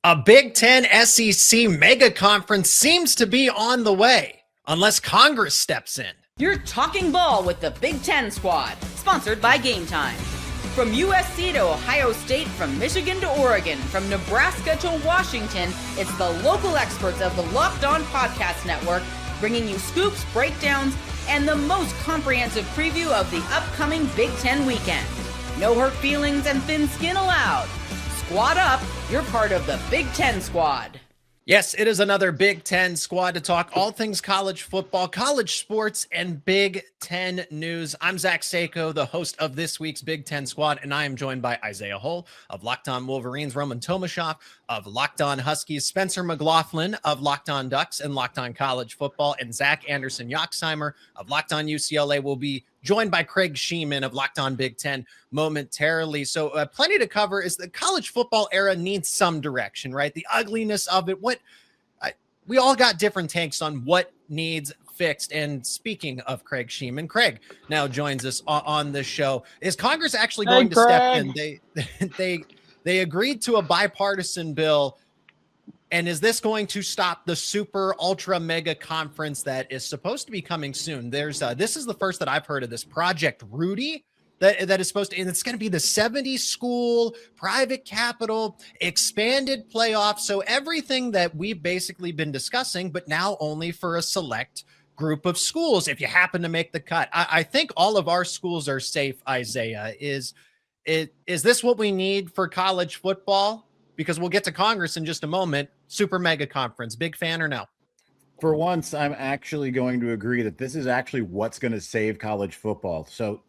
A Big Ten SEC mega conference seems to be on the way, unless Congress steps in. You're talking ball with the Big Ten Squad, sponsored by Game Time. From USC to Ohio State, from Michigan to Oregon, from Nebraska to Washington, it's the local experts of the Locked On Podcast Network bringing you scoops, breakdowns, and the most comprehensive preview of the upcoming Big Ten weekend. No hurt feelings and thin skin allowed. Squad up, you're part of the Big Ten Squad. Yes, it is another Big Ten Squad to talk all things college football, college sports, and Big Ten news. I'm Zach Sako, the host of this week's Big Ten Squad, and I am joined by Isaiah Hull of Locked On Wolverines, Roman Tomashoff of Locked On Huskies, Spencer McLaughlin of Locked On Ducks and Locked On College Football, and Zach Anderson-Yoxheimer of Locked On UCLA will be joined by Craig Sheeman of Locked On Big Ten momentarily. So plenty to cover. Is the college football era needs some direction, right? The ugliness of it. We all got different takes on what needs fixed. And speaking of Craig Sheeman, Craig now joins us on the show. Is Congress actually going to step in? They agreed to a bipartisan bill. And is this going to stop the super ultra mega conference that is supposed to be coming soon? There's this is the first that I've heard of this Project Rudy that is supposed to, and it's going to be the 70 school private capital expanded playoff. So everything that we've basically been discussing, but now only for a select group of schools. If you happen to make the cut, I think all of our schools are safe. Isaiah, is this what we need for college football? Because we'll get to Congress in just a moment. Super mega conference. Big fan or no? For once, I'm actually going to agree that this is actually what's going to save college football. So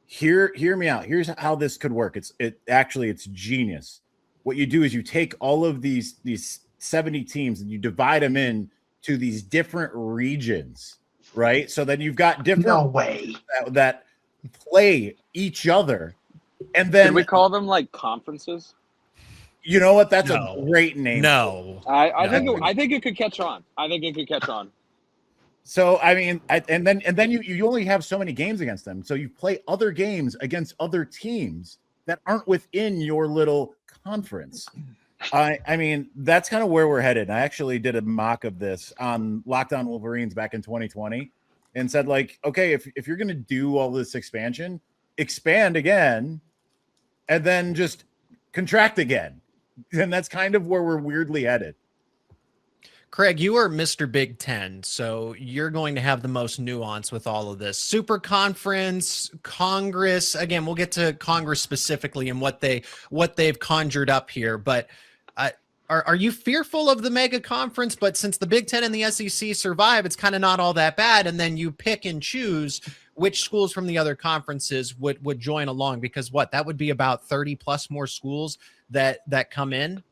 hear me out. Here's how this could work. It's genius. What you do is you take all of these 70 teams and you divide them in to these different regions, right? So then you've got different that play each other. And then can we call them like conferences? You know what? That's a great name. No, I think it could catch on. So I mean, and then you only have so many games against them. So you play other games against other teams that aren't within your little conference. I mean, that's kind of where we're headed. I actually did a mock of this on Locked On Wolverines back in 2020 and said, like, okay, if you're going to do all this expansion, expand again, and then just contract again. And that's kind of where we're weirdly headed. Craig, you are Mr. Big Ten, so you're going to have the most nuance with all of this. Super conference, Congress. Again, we'll get to Congress specifically and what they've conjured up here. But are you fearful of the mega conference? But since the Big Ten and the SEC survive, it's kind of not all that bad. And then you pick and choose which schools from the other conferences would join along, because that would be about 30 plus more schools that come in.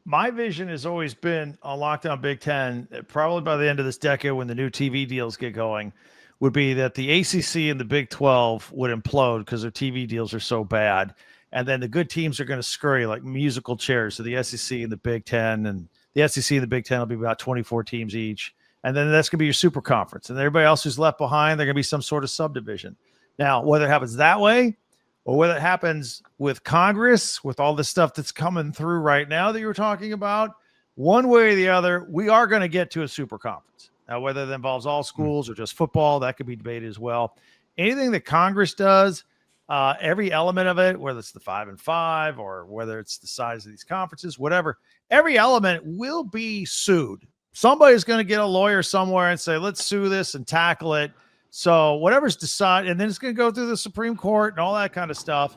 My vision has always been on Lockdown Big Ten, probably by the end of this decade when the new TV deals get going, would be that the ACC and the Big 12 would implode because their TV deals are so bad. And then the good teams are going to scurry like musical chairs. So the SEC and the Big Ten, and the SEC and the Big Ten will be about 24 teams each. And then that's going to be your super conference. And everybody else who's left behind, they're going to be some sort of subdivision. Now, whether it happens that way or whether it happens with Congress, with all the stuff that's coming through right now that you were talking about, one way or the other, we are going to get to a super conference. Now, whether that involves all schools or just football, that could be debated as well. Anything that Congress does, every element of it, whether it's the 5 and 5 or whether it's the size of these conferences, whatever, every element will be sued. Somebody's going to get a lawyer somewhere and say, let's sue this and tackle it. So whatever's decided, and then it's going to go through the Supreme Court and all that kind of stuff.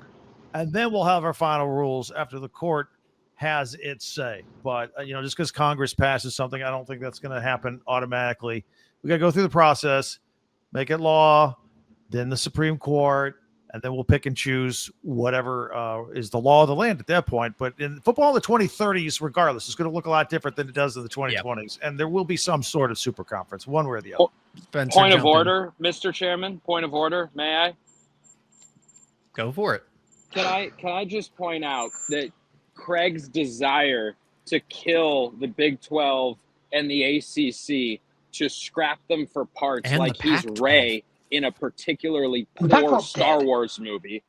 And then we'll have our final rules after the court has its say. But, just because Congress passes something, I don't think that's going to happen automatically. We got to go through the process, make it law, then the Supreme Court, and then we'll pick and choose whatever is the law of the land at that point. But in football in the 2030s, regardless, it's going to look a lot different than it does in the 2020s. Yep. And there will be some sort of super conference, one way or the other. Point of order, Mr. Chairman. Point of order. May I? Go for it. Can I just point out that Craig's desire to kill the Big 12 and the ACC, to scrap them for parts and like he's Rey in a particularly poor Star Wars movie,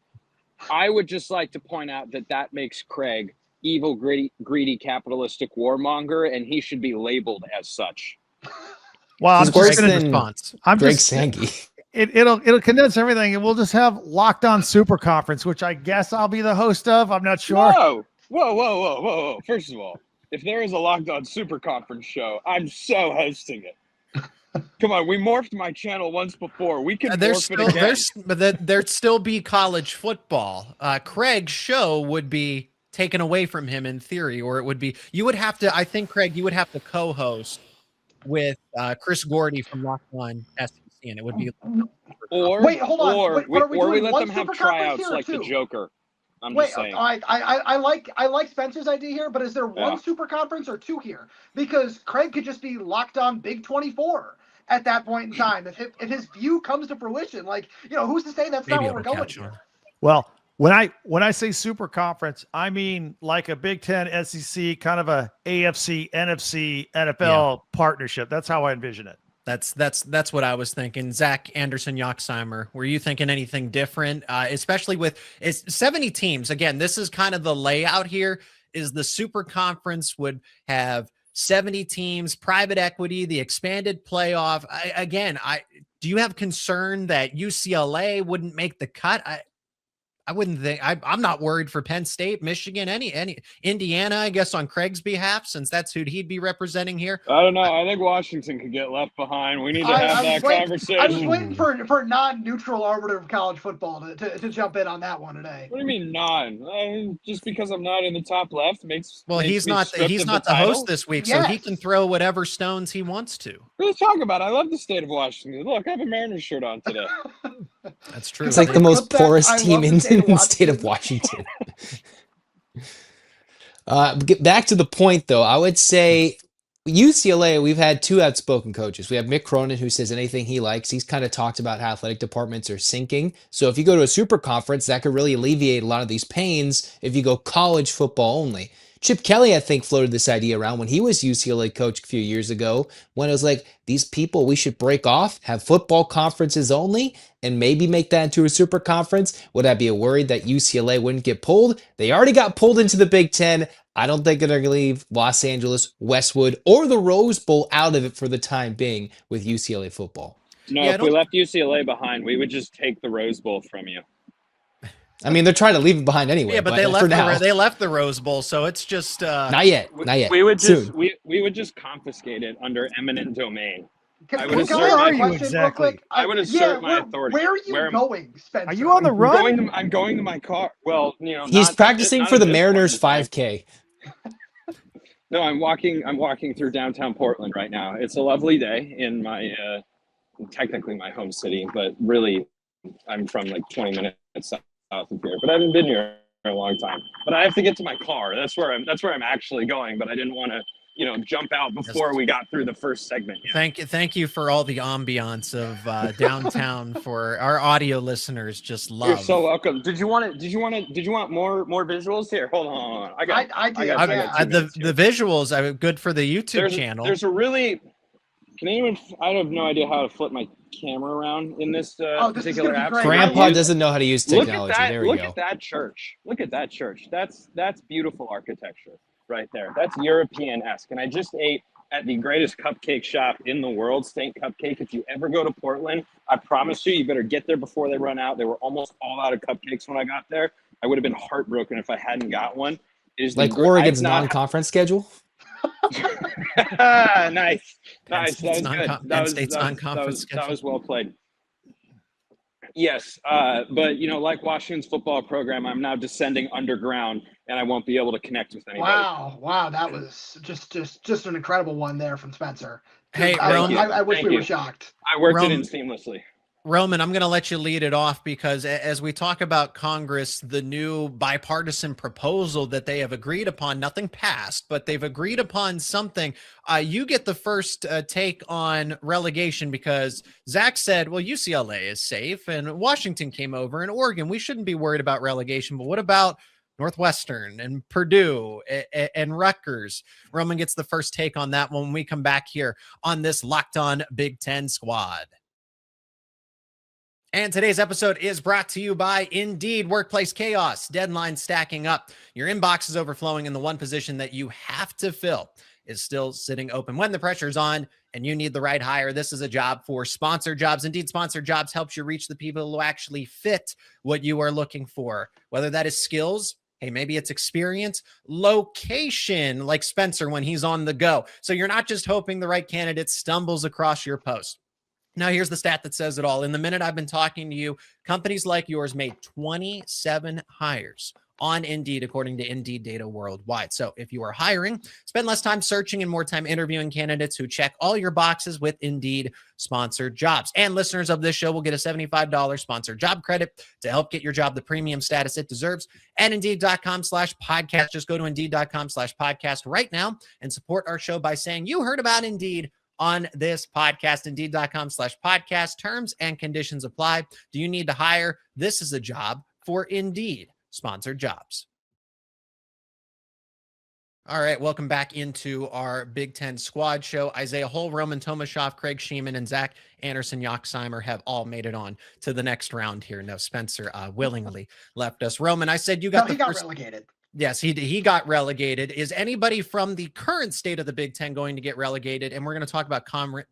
I would just like to point out that makes Craig evil, greedy capitalistic warmonger, and he should be labeled as such. Well, He's I'm worse just gonna, than response. I'm Greg just Sankey. it'll condense everything, and we'll just have Locked On Super Conference, which I guess I'll be the host of. I'm not sure. Whoa. First of all, if there is a Locked On Super Conference show, I'm so hosting it. Come on, we morphed my channel once before. We can morph it again. There'd still be college football. Craig's show would be taken away from him in theory, or it would be, you would have to, I think, Craig, you would have to co-host with Chris Gordy from Locked On SEC, and it would be Or wait, hold on. Or Wait, but we let them have tryouts like the Joker. I'm Wait, just saying. I like Spencer's idea here, but is there one Yeah. super conference or two here? Because Craig could just be Locked On Big 24 at that point in time. If his view comes to fruition, like, who's to say that's not what we're going to? Well, when I say super conference, I mean like a Big Ten, SEC, kind of a AFC, NFC, NFL partnership. That's how I envision it. That's what I was thinking. Zach Anderson Yoxheimer, were you thinking anything different? Especially with it's 70 teams. Again, this is kind of the layout here. Is the super conference would have 70 teams, private equity, the expanded playoff. Do you have concern that UCLA wouldn't make the cut? I wouldn't think. I'm not worried for Penn State, Michigan, any Indiana, I guess, on Craig's behalf, since that's who he'd be representing here. I don't know. I think Washington could get left behind. We need to have that conversation. I was waiting for non-neutral arbiter of college football to jump in on that one today. What do you mean non? Just because I'm not in the top left makes he's me not stripped of the title? host this week, so he can throw whatever stones he wants to. What are you talking about? I love the state of Washington. Look, I have a Mariners shirt on today. That's true. It's like the most porous team in the Washington. state of Washington. Get back to the point, though. I would say UCLA, we've had two outspoken coaches. We have Mick Cronin, who says anything he likes. He's kind of talked about how athletic departments are sinking. So if you go to a super conference, that could really alleviate a lot of these pains if you go college football only. Chip Kelly, I think, floated this idea around when he was UCLA coach a few years ago, when it was like, these people, we should break off, have football conferences only, and maybe make that into a super conference. Would I be worried that UCLA wouldn't get pulled? They already got pulled into the Big Ten. I don't think they're going to leave Los Angeles, Westwood, or the Rose Bowl out of it for the time being with UCLA football. No, if we left UCLA behind, we would just take the Rose Bowl from you. I mean, they're trying to leave it behind anyway. Yeah, but they left the Rose Bowl, so it's just not yet. We would just we would just confiscate it under eminent domain. Where are you exactly? I would assert my authority. Where are you going, Spencer? Are you on the run? I'm going to my car. Well, he's practicing for the Mariners 5K. No, I'm walking through downtown Portland right now. It's a lovely day in my technically my home city, but really I'm from like 20 minutes south of here. But I haven't been here for a long time. But I have to get to my car. That's where I'm actually going. But I didn't want to jump out before we got through the first segment. Thank you for all the ambiance of downtown for our audio listeners. Just love. You're so welcome. Did you want more visuals here? Hold on. I the visuals are good for the YouTube channel. There's a really. I have no idea how to flip my camera around in this particular app. Grandpa doesn't know how to use technology. Look at that church. Look at that church. That's beautiful architecture right there. That's European-esque. And I just ate at the greatest cupcake shop in the world, Stank Cupcake. If you ever go to Portland, I promise you better get there before they run out. They were almost all out of cupcakes when I got there. I would have been heartbroken if I hadn't got one. Like Oregon's non-conference schedule? Nice. That was good. That was well played. Yes, but like Washington's football program, I'm now descending underground, and I won't be able to connect with anybody. Wow, that was just an incredible one there from Spencer. Hey, I wish we were shocked. I worked it in seamlessly. Roman, I'm going to let you lead it off because as we talk about Congress, the new bipartisan proposal that they have agreed upon, nothing passed, but they've agreed upon something. You get the first take on relegation because Zach said, well, UCLA is safe and Washington came over and Oregon. We shouldn't be worried about relegation, but what about Northwestern and Purdue and Rutgers? Roman gets the first take on that when we come back here on this Locked On Big Ten Squad. And today's episode is brought to you by Indeed. Workplace chaos, deadlines stacking up, your inbox is overflowing, and the one position that you have to fill is still sitting open. When the pressure's on and you need the right hire, this is a job for Sponsored Jobs. Indeed, Sponsored Jobs helps you reach the people who actually fit what you are looking for, whether that is skills. Hey, maybe it's experience, location, like Spencer when he's on the go. So you're not just hoping the right candidate stumbles across your post. Now, here's the stat that says it all. In the minute I've been talking to you, companies like yours made 27 hires on Indeed, according to Indeed data worldwide. So if you are hiring, spend less time searching and more time interviewing candidates who check all your boxes with Indeed Sponsored Jobs. And listeners of this show will get a $75 sponsored job credit to help get your job the premium status it deserves. And Indeed.com/podcast. Just go to Indeed.com/podcast right now and support our show by saying you heard about Indeed on this podcast. Indeed.com/podcast. Terms and conditions apply. Do you need to hire? This is a job for Indeed Sponsored Jobs. All right, welcome back into our Big Ten squad show. Isaiah Hull, Roman Tomashoff, Craig Sheeman, and Zach Anderson-Yoxsimer have all made it on to the next round here. No, Spencer willingly left us. Roman, I said you got he got relegated. Yes, he got relegated. Is anybody from the current state of the Big Ten going to get relegated? And we're going to talk about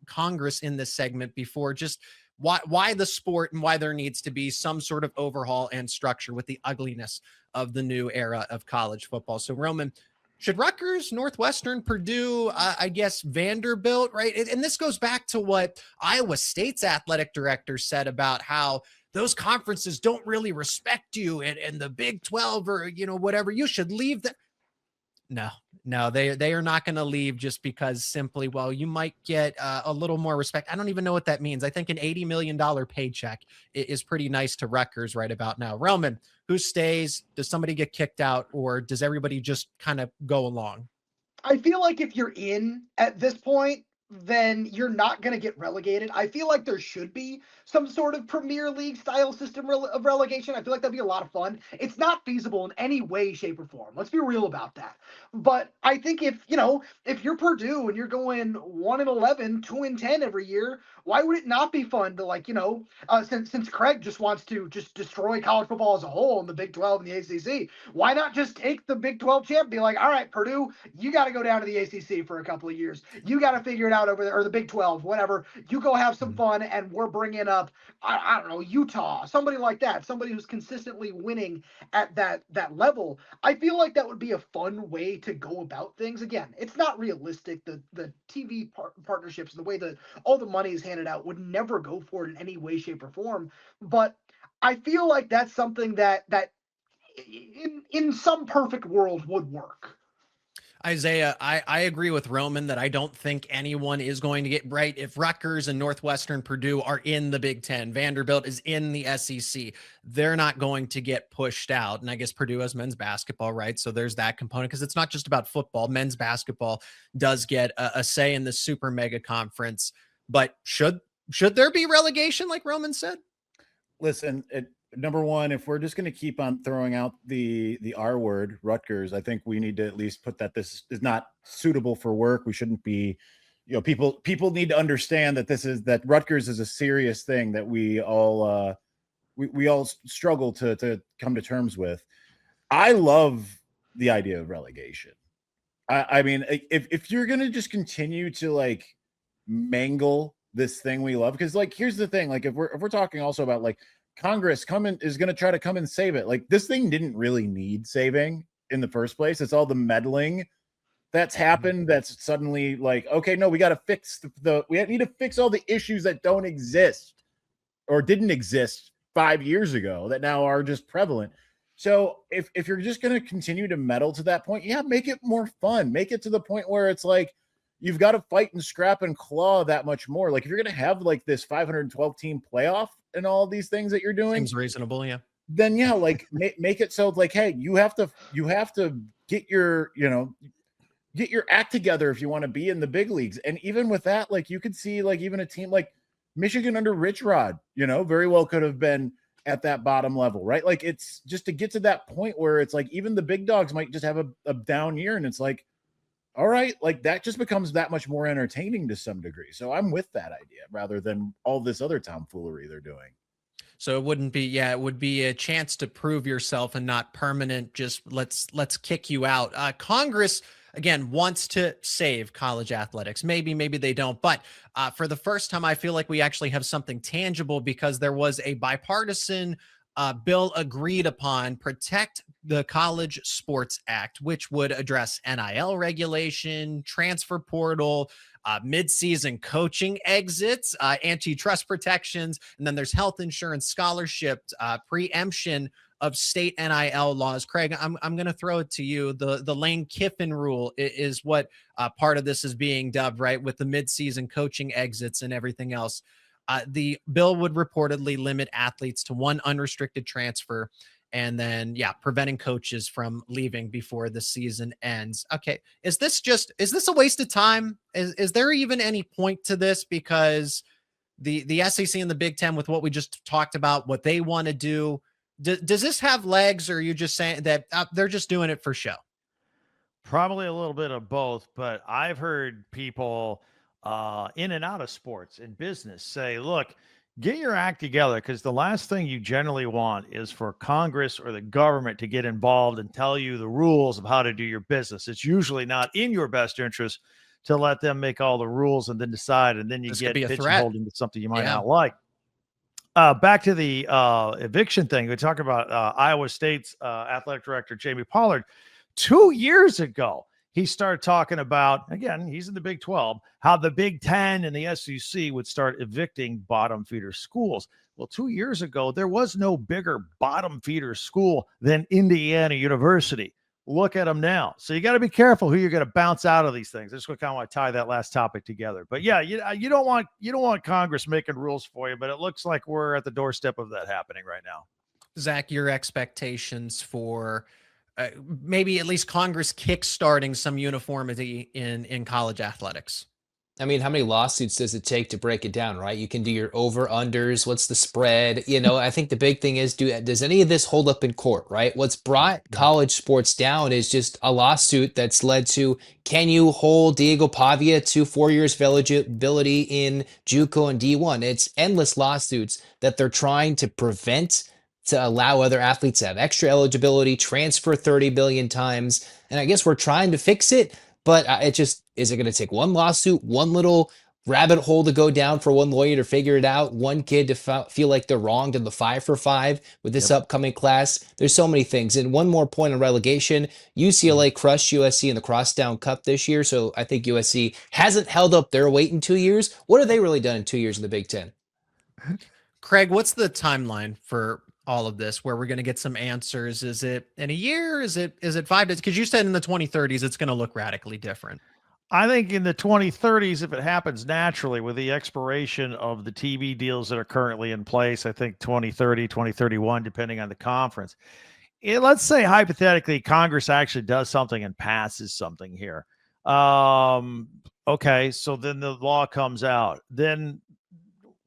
Congress in this segment before just why the sport and why there needs to be some sort of overhaul and structure with the ugliness of the new era of college football. So, Roman, should Rutgers, Northwestern, Purdue, I guess Vanderbilt, right? And this goes back to what Iowa State's athletic director said about how those conferences don't really respect you, and the Big 12 or, whatever, you should leave that. No, they are not going to leave just because simply, well, you might get a little more respect. I don't even know what that means. I think an $80 million paycheck is pretty nice to Rutgers right about now. Roman, who stays? Does somebody get kicked out, or does everybody just kind of go along? I feel like if you're in at this point, then you're not going to get relegated. I feel like there should be some sort of Premier League style system of relegation. I feel like that'd be a lot of fun. It's not feasible in any way, shape, or form. Let's be real about that. But I think if you're Purdue and you're going 1-11, 2-10 every year, why would it not be fun to since Craig just wants to just destroy college football as a whole in the Big 12 and the ACC, why not just take the Big 12 champ and be like, all right, Purdue, you got to go down to the ACC for a couple of years. You got to figure it out over there, or the Big 12, whatever. You go have some fun, and we're bringing up, I don't know, Utah, somebody like that, somebody who's consistently winning at that level. I feel like that would be a fun way to go about things. Again, it's not realistic. The TV partnerships and the way that all the money is handed out would never go for it in any way, shape, or form. But I feel like that's something that in some perfect world would work. Isaiah, I agree with Roman that I don't think anyone is going to get right. If Rutgers and Northwestern Purdue are in the Big Ten, Vanderbilt is in the SEC, they're not going to get pushed out. And I guess Purdue has men's basketball, right? So there's that component, because it's not just about football. Men's basketball does get a say in the super mega conference. But should there be relegation, like Roman said? Listen, number one, if we're just going to keep on throwing out the R word, Rutgers, I think we need to at least put that this is not suitable for work. We shouldn't be, people need to understand that Rutgers is a serious thing that we all struggle to come to terms with. I love the idea of relegation. I mean, if you're going to just continue to mangle this thing we love, because here's the thing, if we're talking also about Congress is going to try to come and save it. This thing didn't really need saving in the first place. It's all the meddling that's happened. That's suddenly okay, no, we got to fix we need to fix all the issues that don't exist or didn't exist 5 years ago that now are just prevalent. So if you're just going to continue to meddle to that point, make it more fun. Make it to the point where it's you've got to fight and scrap and claw that much more. If you're going to have this 512 team playoff and all of these things that you're doing, seems reasonable. Yeah. Then make it so hey, you have to get your act together if you want to be in the big leagues. And even with that, you could see even a team like Michigan under Rich Rod, very well could have been at that bottom level, right? It's just to get to that point where it's even the big dogs might just have a down year, and it's all right, that just becomes that much more entertaining to some degree. So I'm with that idea rather than all this other tomfoolery they're doing. So it wouldn't be, yeah, it would be a chance to prove yourself and not permanent. Just let's kick you out. Congress again wants to save college athletics. Maybe they don't, but for the first time, I feel like we actually have something tangible because there was a bipartisan bill agreed upon, Protect the College Sports Act, which would address NIL regulation, transfer portal, mid-season coaching exits, antitrust protections, and then there's health insurance, scholarship, preemption of state NIL laws. Craig, I'm going to throw it to you. The Lane Kiffin rule is what part of this is being dubbed, right, with the mid-season coaching exits and everything else. The bill would reportedly limit athletes to one unrestricted transfer and then, yeah, preventing coaches from leaving before the season ends. Okay. Is this a waste of time? Is there even any point to this? Because the SEC and the Big Ten, with what we just talked about, what they want to do, does this have legs, or are you just saying that they're just doing it for show? Probably a little bit of both, but I've heard people in and out of sports and business say, look, get your act together, because the last thing you generally want is for Congress or the government to get involved and tell you the rules of how to do your business. It's usually not in your best interest to let them make all the rules and then decide, and then you get pigeonholed into something you might not like. Back to the eviction thing. We talk about Iowa State's athletic director, Jamie Pollard. 2 years ago, he started talking about, again, he's in the Big 12, how the Big 10 and the SEC would start evicting bottom feeder schools. Well, 2 years ago, there was no bigger bottom feeder school than Indiana University. Look at them now. So you got to be careful who you're going to bounce out of these things. I just kind of want to tie that last topic together. But yeah, you don't want Congress making rules for you, but it looks like we're at the doorstep of that happening right now. Zach, your expectations for maybe at least Congress kickstarting some uniformity in college athletics? I mean, how many lawsuits does it take to break it down, right? You can do your over-unders. What's the spread? I think the big thing is, does any of this hold up in court, right? What's brought college sports down is just a lawsuit that's led to, can you hold Diego Pavia to 4 years of eligibility in JUCO and D1? It's endless lawsuits that they're trying to prevent, to allow other athletes to have extra eligibility, transfer 30 billion times. And I guess we're trying to fix it, but is it going to take one lawsuit, one little rabbit hole to go down for one lawyer to figure it out, one kid to feel like they're wronged in the 5 for 5 with this upcoming class? There's so many things. And one more point on relegation, UCLA crushed USC in the Crosstown Cup this year. So I think USC hasn't held up their weight in 2 years. What have they really done in 2 years in the Big Ten? Craig, what's the timeline for all of this, where we're going to get some answers? Is it in a year? Is it 5 days? Because you said in the 2030s, it's going to look radically different. I think in the 2030s, if it happens naturally with the expiration of the TV deals that are currently in place, I think 2030, 2031, depending on the conference. Let's say hypothetically, Congress actually does something and passes something here. Okay, so then the law comes out. Then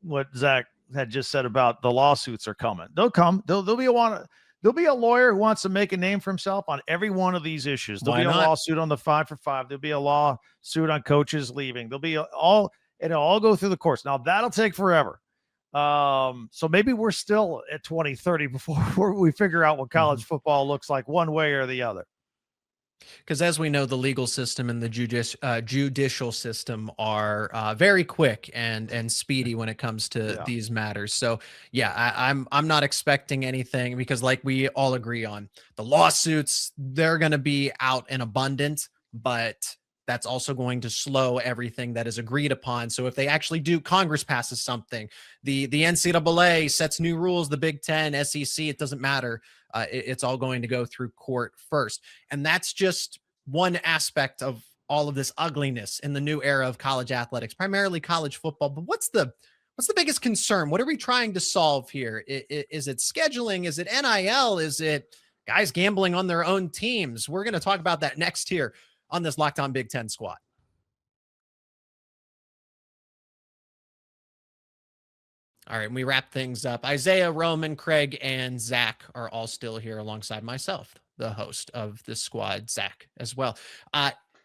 what Zach had just said about the lawsuits are coming. They'll come. There'll be a lawyer who wants to make a name for himself on every one of these issues. There'll be a lawsuit on the 5 for 5. There'll be a lawsuit on coaches leaving. There'll be it'll all go through the courts. Now that'll take forever. So maybe we're still at 2030 before we figure out what college football looks like one way or the other. Because as we know, the legal system and the judicial system are very quick and speedy when it comes to these matters. So yeah, I'm not expecting anything, because like we all agree on, the lawsuits, they're going to be out in abundance, but that's also going to slow everything that is agreed upon. So if they actually do, Congress passes something, the NCAA sets new rules, the Big Ten, SEC, it doesn't matter. It's all going to go through court first. And that's just one aspect of all of this ugliness in the new era of college athletics, primarily college football. But what's the biggest concern? What are we trying to solve here? Is it scheduling? Is it NIL? Is it guys gambling on their own teams? We're going to talk about that next here on this Locked On Big Ten Squad. All right, and we wrap things up. Isaiah, Roman, Craig, and Zach are all still here alongside myself, the host of this squad, Zach, as well.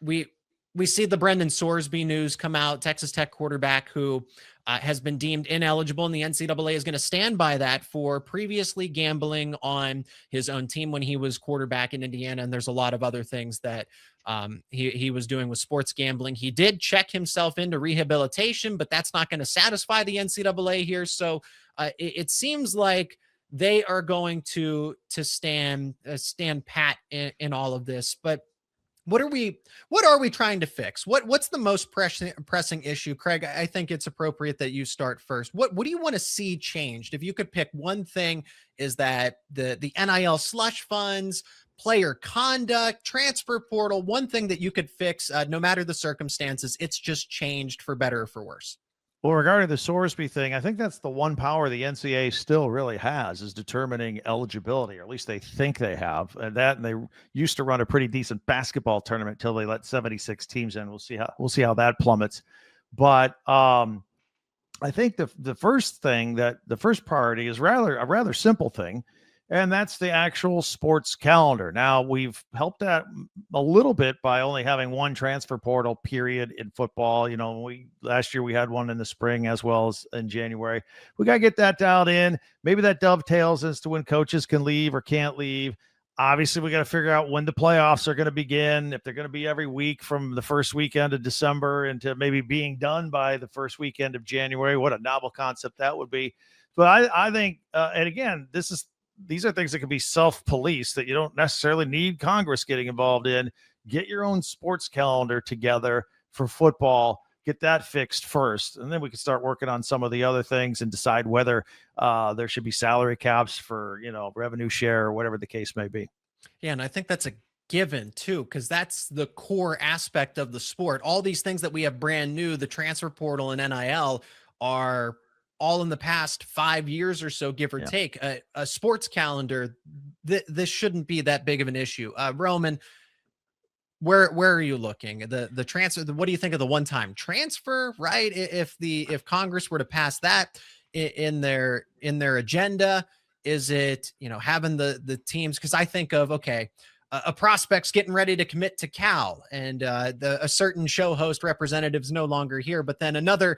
We we see the Brendan Sorsby news come out, Texas Tech quarterback who has been deemed ineligible, and the NCAA is going to stand by that for previously gambling on his own team when he was quarterback in Indiana. And there's a lot of other things that he was doing with sports gambling. He did check himself into rehabilitation, but that's not going to satisfy the NCAA here. So it seems like they are going to stand pat in all of this. But what are we trying to fix? What's the most pressing issue? Craig, I think it's appropriate that you start first. What do you want to see changed? If you could pick one thing, is that the NIL slush funds, player conduct, transfer portal, one thing that you could fix, no matter the circumstances, it's just changed for better or for worse? Well, regarding the Sorsby thing, I think that's the one power the NCAA still really has, is determining eligibility, or at least they think they have. And they used to run a pretty decent basketball tournament till they let 76 teams in. We'll see how that plummets. But I think the first priority is a rather simple thing, and that's the actual sports calendar. Now, we've helped that a little bit by only having one transfer portal period in football. You know, last year we had one in the spring as well as in January. We got to get that dialed in. Maybe that dovetails as to when coaches can leave or can't leave. Obviously, we got to figure out when the playoffs are going to begin, if they're going to be every week from the first weekend of December into maybe being done by the first weekend of January. What a novel concept that would be. But I think, and again, these are things that can be self-police, that you don't necessarily need Congress getting involved in. Get your own sports calendar together for football. Get that fixed first, and then we can start working on some of the other things and decide whether there should be salary caps for, revenue share or whatever the case may be. Yeah, and I think that's a given too, because that's the core aspect of the sport. All these things that we have brand new, the transfer portal and NIL, are all in the past 5 years or so, give or take. A sports calendar, this shouldn't be that big of an issue. Roman, where are you looking? The transfer, what do you think of the one-time transfer, right? If Congress were to pass that in their agenda, is it, having the teams? Because I think of, okay, a prospect's getting ready to commit to Cal, and a certain show host representative's no longer here, but then another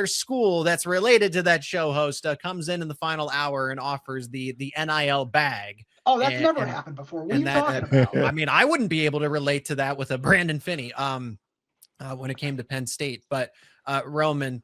school that's related to that show host comes in the final hour and offers the NIL bag. Oh, that's never happened before. What are you talking about? I mean, I wouldn't be able to relate to that with a Brandon Finney when it came to Penn State. But Roman,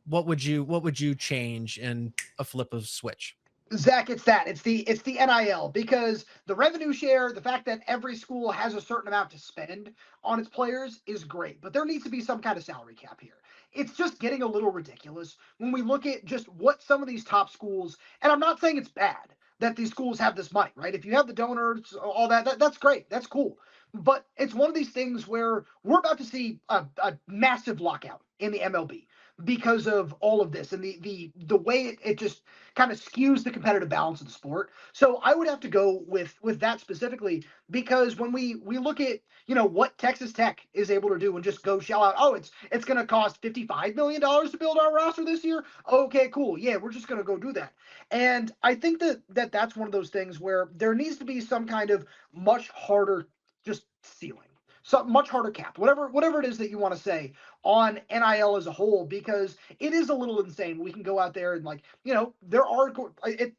what would you change in a flip of switch? Zach, it's the NIL, because the revenue share, the fact that every school has a certain amount to spend on its players is great, but there needs to be some kind of salary cap here. It's just getting a little ridiculous when we look at just what some of these top schools, and I'm not saying it's bad that these schools have this money, right? If you have the donors, all that's great. That's cool. But it's one of these things where we're about to see a massive lockout in the MLB because of all of this and the way it just kind of skews the competitive balance of the sport. So I would have to go with that specifically, because when we look at, what Texas Tech is able to do and just go shell out, it's going to cost $55 million to build our roster this year. Okay, cool. Yeah, we're just going to go do that. And I think that's one of those things where there needs to be some kind of much harder just ceiling. So much harder cap, whatever it is that you want to say on NIL as a whole, because it is a little insane. We can go out there and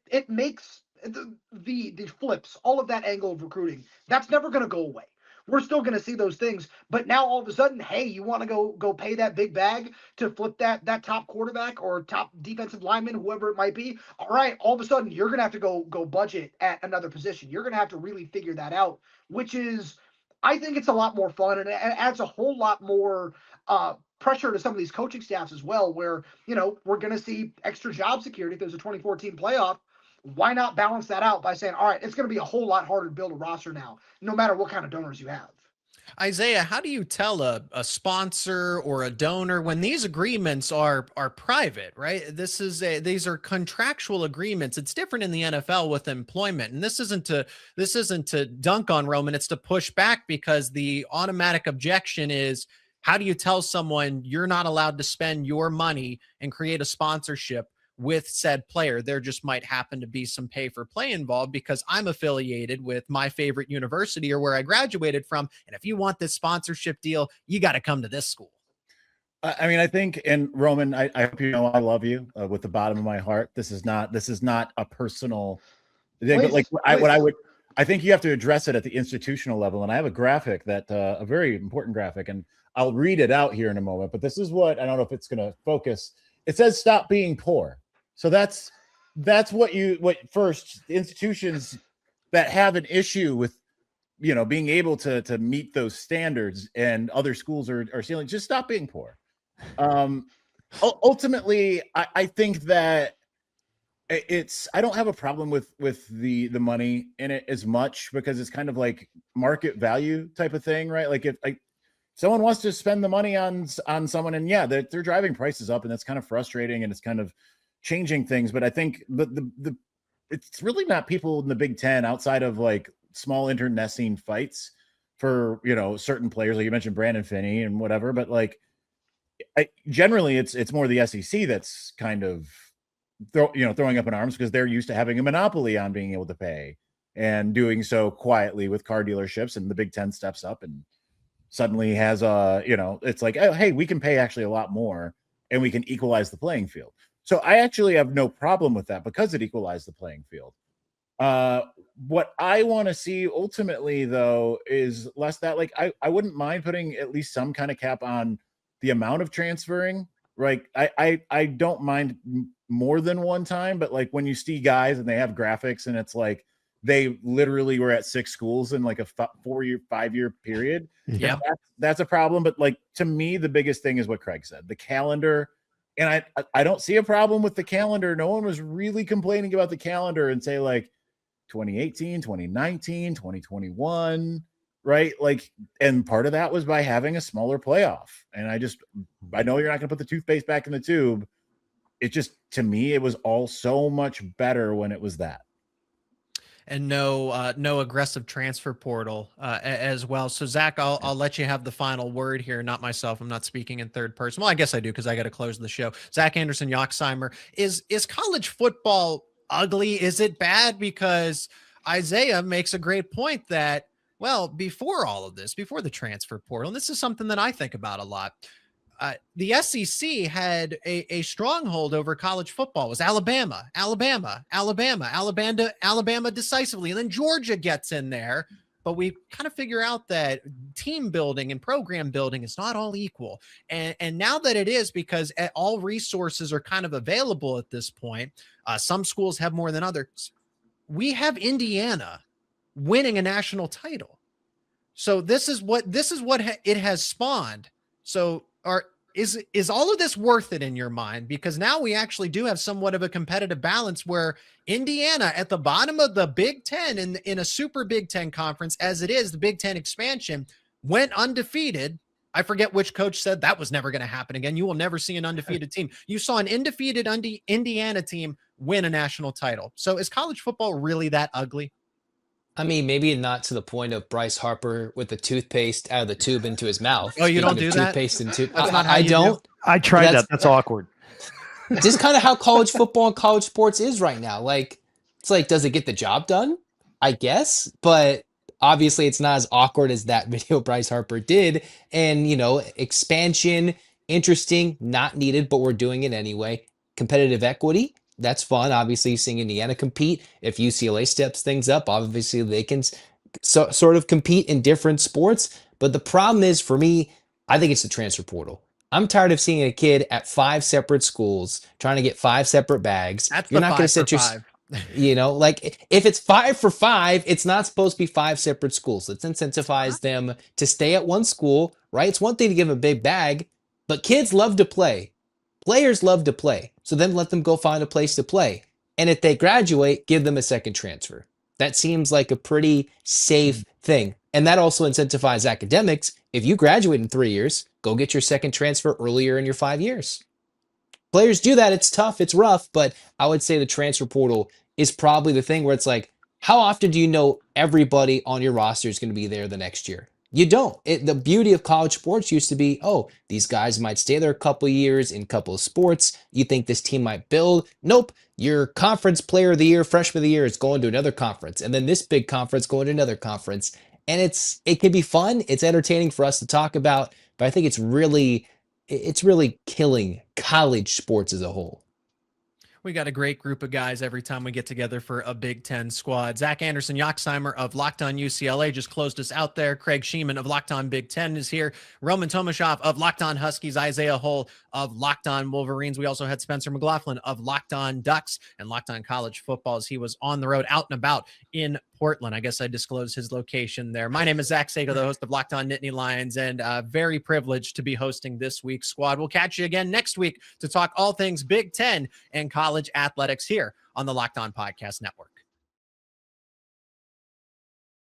it makes the flips, all of that angle of recruiting, that's never going to go away. We're still going to see those things, but now all of a sudden, hey, you want to go pay that big bag to flip that top quarterback or top defensive lineman, whoever it might be. All right, all of a sudden you're going to have to go budget at another position. You're going to have to really figure that out, which is, I think it's a lot more fun, and it adds a whole lot more pressure to some of these coaching staffs as well, where, we're going to see extra job security if there's a 2014 playoff. Why not balance that out by saying, all right, it's going to be a whole lot harder to build a roster now, no matter what kind of donors you have. Isaiah, how do you tell a sponsor or a donor when these agreements are private, right? These are contractual agreements. It's different in the NFL with employment. And this isn't to dunk on Roman, it's to push back, because the automatic objection is, how do you tell someone you're not allowed to spend your money and create a sponsorship with said player. There just might happen to be some pay for play involved because I'm affiliated with my favorite university or where I graduated from. And if you want this sponsorship deal, you got to come to this school. I mean, I think, and Roman, I hope you know I love you with the bottom of my heart. This is not a personal thing, but like I think you have to address it at the institutional level. And I have a graphic that a very important graphic, and I'll read it out here in a moment. But this is what, I don't know if it's going to focus. It says stop being poor. So that's what first institutions that have an issue with, you know, being able to meet those standards, and other schools are stealing, just stop being poor. Ultimately, I think that I don't have a problem with the money in it as much, because it's kind of like market value type of thing, right? Like if someone wants to spend the money on someone, and yeah, they're driving prices up, and that's kind of frustrating, and it's kind of changing things. But I think the it's really not people in the Big Ten, outside of like small internecine fights for, you know, certain players, like you mentioned Brandon Finney and whatever. But like generally it's more the SEC that's kind of throwing up in arms, because they're used to having a monopoly on being able to pay, and doing so quietly with car dealerships. And the Big Ten steps up and suddenly has it's like, oh, hey, we can pay actually a lot more, and we can equalize the playing field. So I actually have no problem with that, because it equalized the playing field. What I want to see ultimately, though, is less that, like, I wouldn't mind putting at least some kind of cap on the amount of transferring. Right. I don't mind more than one time, but like when you see guys and they have graphics and it's like they literally were at 6 schools in like a 5-year period. Yeah, that's a problem. But like, to me, the biggest thing is what Craig said, the calendar. And I don't see a problem with the calendar. No one was really complaining about the calendar and say like 2018, 2019, 2021, right? Like, and part of that was by having a smaller playoff. And I know you're not going to put the toothpaste back in the tube. It just, to me, it was all so much better when it was that. And no aggressive transfer portal as well. So Zach, I'll let you have the final word here. Not myself. I'm not speaking in third person. Well, I guess I do, because I got to close the show. Zach Anderson, Yoxheimer, is college football ugly? Is it bad? Because Isaiah makes a great point that, well, before all of this, before the transfer portal, and this is something that I think about a lot, the SEC had a stronghold over college football. It was Alabama decisively. And then Georgia gets in there, but we kind of figure out that team building and program building is not all equal. And now that it is, because all resources are kind of available at this point, some schools have more than others. We have Indiana winning a national title. So this is what it has spawned. So is all of this worth it in your mind? Because now we actually do have somewhat of a competitive balance, where Indiana at the bottom of the Big Ten in a super Big Ten conference, as it is the Big Ten expansion, went undefeated. I forget which coach said that was never going to happen again. You will never see an undefeated team. You saw an undefeated Indiana team win a national title. So is college football really that ugly? I mean, maybe not to the point of Bryce Harper with the toothpaste out of the tube into his mouth. Oh, you don't do that? Toothpaste into. That's not how I you don't. do. I tried that. That's awkward. Just kind of how college football and college sports is right now. Like, it's like, does it get the job done? I guess, but obviously it's not as awkward as that video Bryce Harper did. And, expansion, interesting, not needed, but we're doing it anyway. Competitive equity. That's fun. Obviously, seeing Indiana compete. If UCLA steps things up, obviously they can sort of compete in different sports. But the problem is, for me, I think it's the transfer portal. I'm tired of seeing a kid at 5 separate schools trying to get 5 separate bags. You're not going to set your 5. Like if it's 5 for 5, it's not supposed to be 5 separate schools. Let's incentivize them to stay at one school, right? It's one thing to give a big bag, but kids love to play. Players love to play. So then let them go find a place to play. And if they graduate, give them a second transfer. That seems like a pretty safe thing. And that also incentivizes academics. If you graduate in 3 years, go get your second transfer earlier in your 5 years. Players do that. It's tough. It's rough. But I would say the transfer portal is probably the thing where it's like, how often do you know everybody on your roster is going to be there the next year? You don't. The beauty of college sports used to be, oh, these guys might stay there a couple years in a couple of sports. You think this team might build. Nope. Your conference player of the year, freshman of the year is going to another conference. And then this big conference going to another conference. And it can be fun. It's entertaining for us to talk about, but I think it's really killing college sports as a whole. We got a great group of guys every time we get together for a Big Ten squad. Zach Anderson Yoxheimer of Locked On UCLA just closed us out there. Craig Sheeman of Locked On Big Ten is here. Roman Tomashov of Locked On Huskies. Isaiah Hull of Locked On Wolverines. We also had Spencer McLaughlin of Locked On Ducks and Locked On College Football as he was on the road out and about in Portland. I guess I disclosed his location there. My name is Zach Sago, the host of Locked On Nittany Lions, and very privileged to be hosting this week's squad. We'll catch you again next week to talk all things Big Ten and college athletics here on the Locked On Podcast Network.